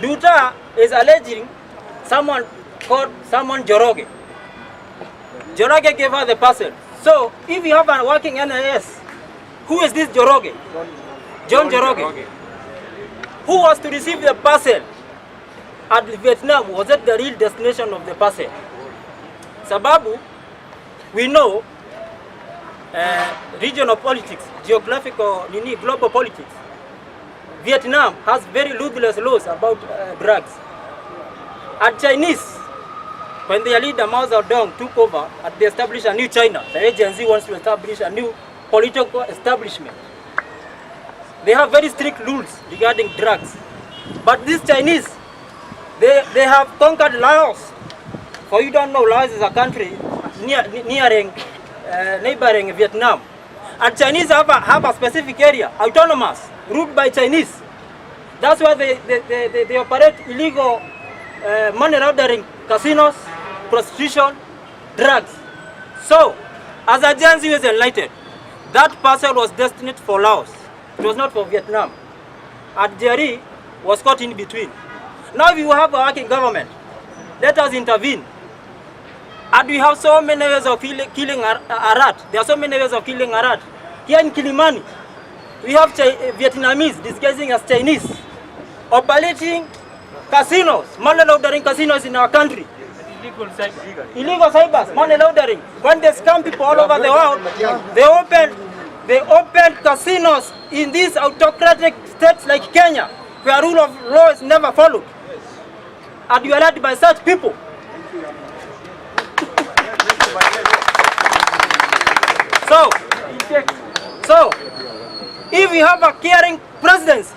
Duta is alleging someone called Joroge. Joroge gave her the parcel. So if you have a working NIS, who is this Joroge? John Joroge. Who was to receive the parcel at Vietnam? Was that the real destination of the parcel? Sababu, we know regional politics, geographical, global politics. Vietnam has very ruthless laws about drugs. At Chinese, when their leader Mao Zedong took over, they established a new China. The agency wants to establish a new political establishment. They have very strict rules regarding drugs. But these Chinese, they have conquered Laos. For you don't know, Laos is a country neighboring Vietnam. And Chinese have a specific area, autonomous, ruled by Chinese. That's why they operate illegal money laundering, casinos, prostitution, drugs. So, as a Gen Z was enlightened, that parcel was destined for Laos. It was not for Vietnam. And Jerry was caught in between. Now if you have a working government, let us intervene. And we have so many ways of killing a rat. There are so many ways of killing a rat. Here in Kilimani, we have Vietnamese disguising as Chinese, operating casinos, money laundering casinos in our country. Illegal cybers, money laundering. When they scam people all over the world, they open casinos in these autocratic states like Kenya, where rule of law is never followed. And you are led by such people. So, if we have a caring presidency,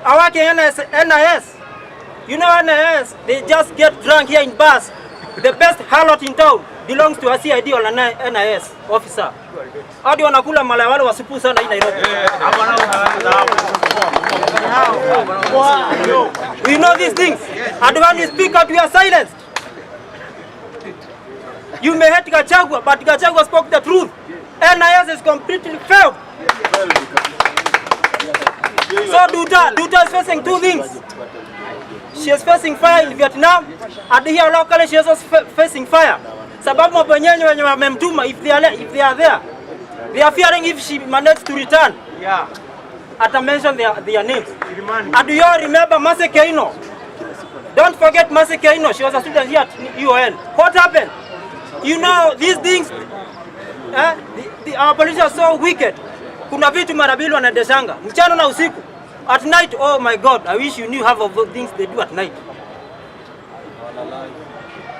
a working NIS, you know NIS, they just get drunk here in bars. The best harlot in town belongs to a CID or an NIS officer. Hadi wanakula mala wale wasipu sana hii Nairobi. We know these things. And when you speak out, we are silenced. You may hate Gachagua, but Gachagua spoke the truth. NIS is completely failed. So Duta is facing two things. She is facing fire in Vietnam, and here locally she is also facing fire. Sababu mabanyenye wenye wamemtuma, if they are there, they are fearing if she manages to return. Yeah. Ata mention their names. And do you all remember Mase Keino? Don't forget Mase Keino. She was a student here at UN. What happened? You know these things. Our politicians are so wicked. Kuna vitu marabili wanadeshanga mchana na usiku. At night, oh my God, I wish you knew half of the things they do at night.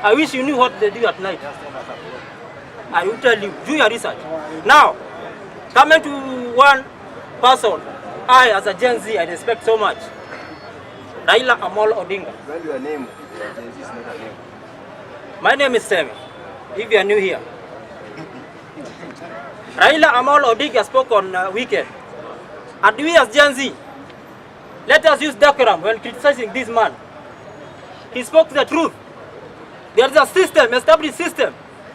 I wish you knew what they do at night. I will tell you, do your research. Now, coming to one person, I as a Gen Z, I respect so much. Raila Amolo Odinga. Well, your name, Gen Z is not a name. My name is Semi, if you are new here. Raila Amolo Odinga spoke on weekend. And we as Gen Z, let us use decorum when criticizing this man. He spoke the truth. There is a system, established system,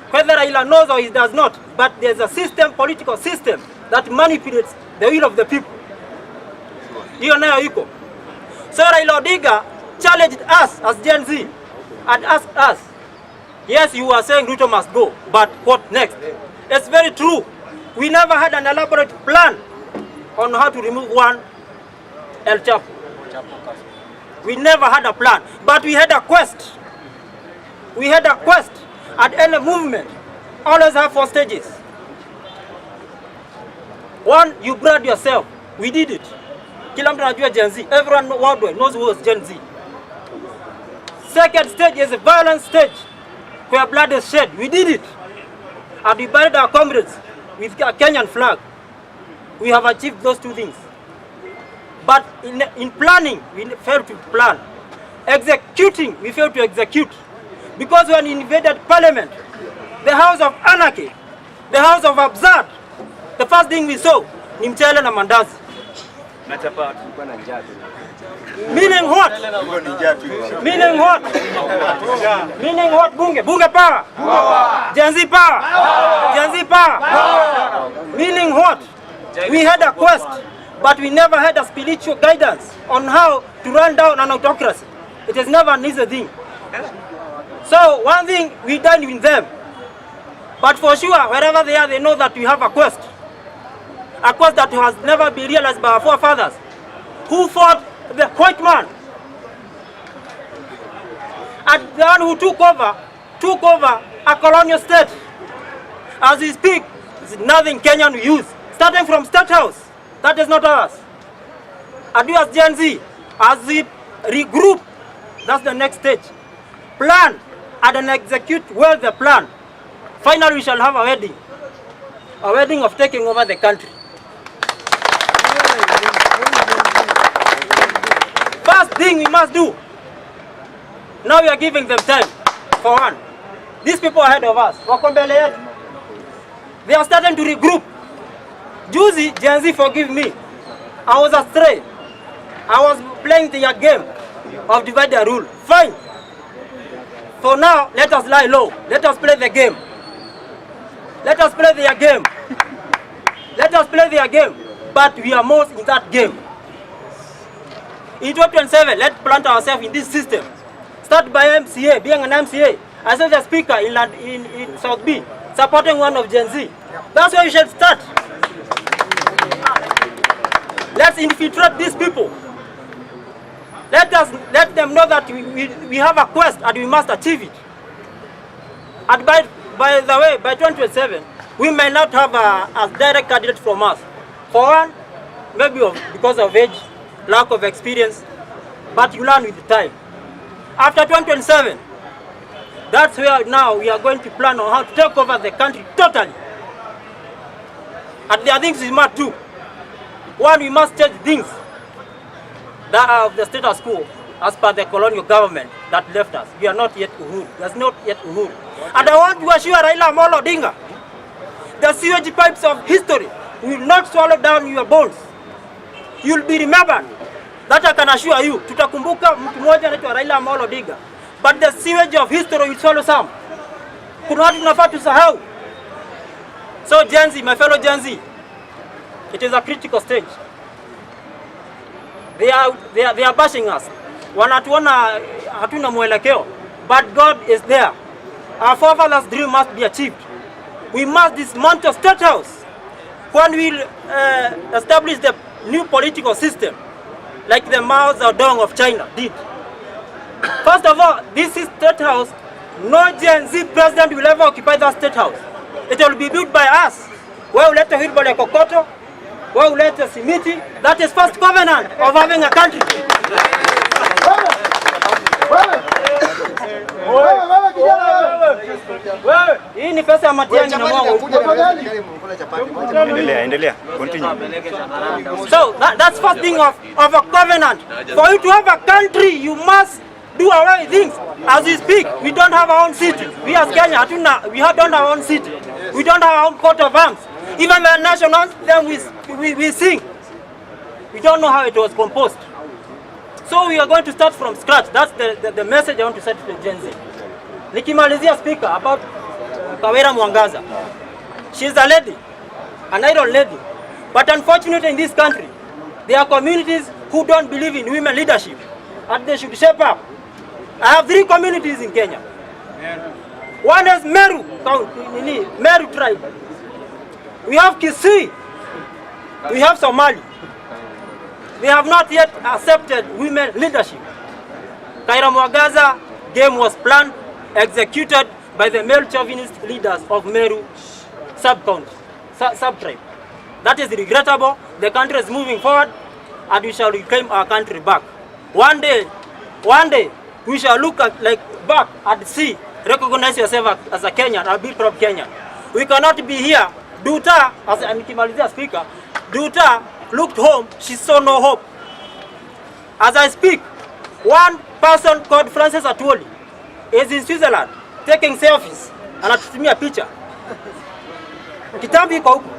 whether Raila knows or he does not, but there is a system, political system, that manipulates the will of the people. Hiyo nayo iko. So Raila Odinga challenged us as Gen Z and asked us, yes, you are saying Ruto must go, but what next? It's very true. We never had an elaborate plan on how to remove one El Chapo. We never had a plan, but we had a quest. We had a quest. At any movement, always have 4 stages. 1, you brand yourself. We did it. Kila mtu anajua Gen Z. Everyone worldwide knows who was Gen Z. Second stage is a violent stage where blood is shed. We did it. And we buried our comrades with a Kenyan flag. We have achieved those 2 things. But in planning, we failed to plan. Executing, we failed to execute. Because when we invaded parliament, the house of anarchy, the house of absurd, the first thing we saw, ni mchele na mandazi. Meaning what? Meaning what? Meaning what? Bunge power. Gen Z power. Gen Z power. Meaning what? We had a quest. but we never had a spiritual guidance on how to run down an autocracy. It is never an easy thing. So one thing, we done with them. But for sure, wherever they are, they know that we have a quest. A quest that has never been realized by our forefathers, who fought the white man. And the one who took over a colonial state. As we speak, there's nothing Kenyan we use. Starting from State House, that is not ours. And we as Gen Z, as we regroup, that's the next stage. Plan and then execute well the plan. Finally, we shall have a wedding of taking over the country. First thing we must do, now we are giving them time, for one. These people ahead of us, they are starting to regroup. Juicy, Gen Z, forgive me. I was astray. I was playing the game of divide and rule. Fine. For now, let us lie low. Let us play the game. Let us play their game. Let us play their game. But we are most in that game. In 2027, let's plant ourselves in this system. Start by MCA, being an MCA. I saw the speaker in South B, supporting one of Gen Z. That's where we should start. Let's infiltrate these people. Let them know that we have a quest and we must achieve it. And by the way, by 2027, we may not have a direct candidate from us. For one, maybe because of age, lack of experience, but you learn with the time. After 2027, that's where now we are going to plan on how to take over the country totally. And there are things we must do. One, we must change things that are of the status quo as per the colonial government that left us. We are not yet uhuru. There's not yet uhuru. And I want to assure Raila Amolo Odinga, the sewage pipes of history will not swallow down your bones. You'll be remembered. That I can assure you. Tutakumbuka mtu mmoja anaitwa Raila Amolo Odinga. But the sewage of history will swallow some. Kuna watu tunafaa tusahau. So Gen Z, my fellow Gen Z, it is a critical stage. They are bashing us. Wanatuona hatuna mwelekeo. But God is there. Our forefathers' dream must be achieved. We must dismantle State House. When we establish the new political system, like the Mao Zedong of China did. First of all, this is State House. No Gen Z president will ever occupy that State House. It will be built by us. Where we let the Hilbole Kokoto, where we let the Simiti. That is first covenant of having a country. Hii ni pesa ya matiani na mwangu. Endelea. Continue. So that's first thing of a covenant. For you to have a country, you must do away with things. As we speak, we don't have our own city. We as Kenya, we don't have our own city. We don't have our own coat of arms. Even the national anthem we sing. We don't know how it was composed. So we are going to start from scratch. That's the message I want to send to the Gen Z. Nikimalizia speaker about Kawera Mwangaza. She's a lady, an idol lady. But unfortunately in this country, there are communities who don't believe in women leadership. And they should shape up. I have 3 communities in Kenya. One is Meru tribe. We have Kisii. We have Somali. They have not yet accepted women leadership. Kawera Mwangaza game was planned, executed by the male chauvinist leaders of Meru sub-tribe. That is regrettable. The country is moving forward and we shall reclaim our country back. One day, we shall look at, back and see, recognize yourself as a Kenyan, a big proud Kenyan. We cannot be here. Duta, as a Nikimalizia speaker, Duta looked home, she saw no hope. As I speak, one person called Francis Atwoli is in Switzerland taking selfies. Anatutumia picha. Kitambi iko huko.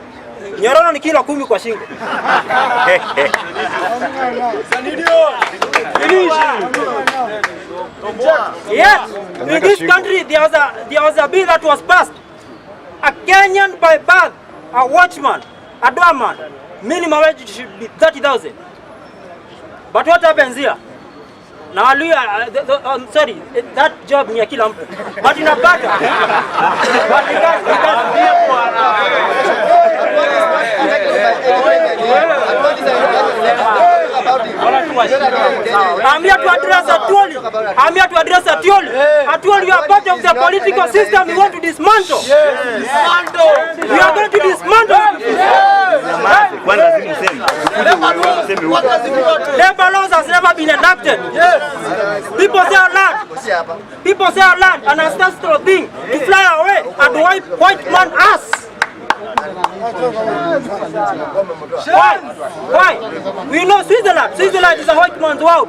Nyororo ni kilo 10 kwa shingo. Yet, in this country, there was a bill that was passed. A Kenyan by birth, a watchman, a doorman, minimum wage should be 30,000. But what happens here? Now, I'm sorry, that job ni ya kila mtu. But inapata. But I'm here to address Atuoli. I'm here to address Atuoli. Atuoli, you are part of the political system we want to dismantle. We are going to dismantle. Labor laws has never been enacted. People say our land. People say our land, an ancestral thing, to fly away and wipe white man ass. Why? We know Switzerland. Switzerland is a white man's world.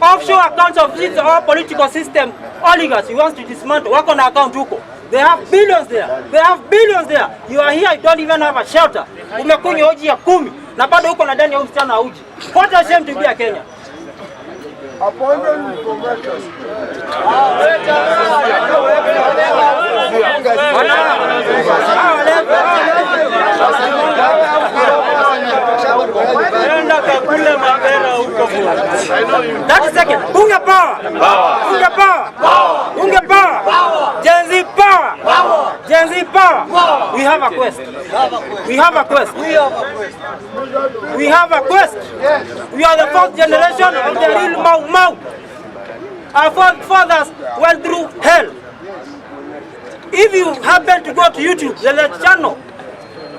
Offshore accounts of this all political system, oligarchs, he wants to dismantle. Work on account huko. They have billions there. They have billions there. You are here, you don't even have a shelter. Umekunywa uji ya 10 na bado huko na ndani ya msichana uji. What a shame to be a Kenya. That is second. Bunge power. Bunge power. Bunge power. Gen Z power. Gen Z power. We have a quest. We have a quest. We have a quest. We are the fourth generation of the real Mau. Our fathers went through hell. If you happen to go to YouTube, there's a channel.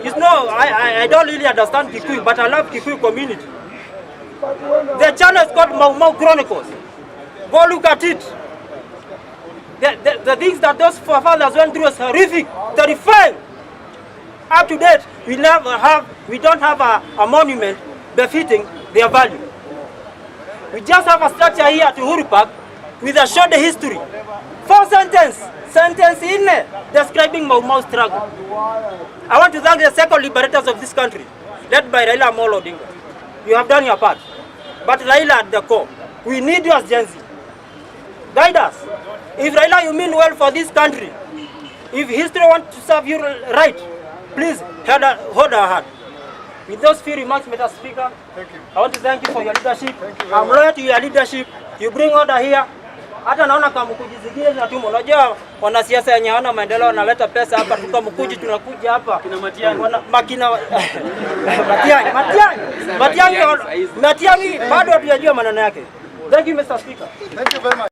You know, I don't really understand Kikuyu, but I love Kikuyu community. The channel is called Mau Chronicles. Go look at it. The things that those forefathers went through is horrific, terrifying. Up to date, we don't have a monument befitting their value. We just have a structure here at Uhuru Park with a short history. 4 sentence in there describing Mau struggle. I want to thank the second liberators of this country, led by Raila and Odinga. You have done your part. But Raila at the core, we need you as Gen Z. Guide us. If Raila, you mean well for this country, if history wants to serve you right, please hold our hand. With those few remarks, Mr. Speaker, I want to thank you for your leadership. I'm loyal to your leadership. You bring order here. Hata naona kama kujizigia na tumo. Unajua wanasiasa yenye wana maendeleo wanaleta pesa hapa, tukamkuji tunakuja hapa. Kina Matiang'i. Matiang'i bado hatujajua maneno yake. Thank you, Mr. Speaker. Thank you very much.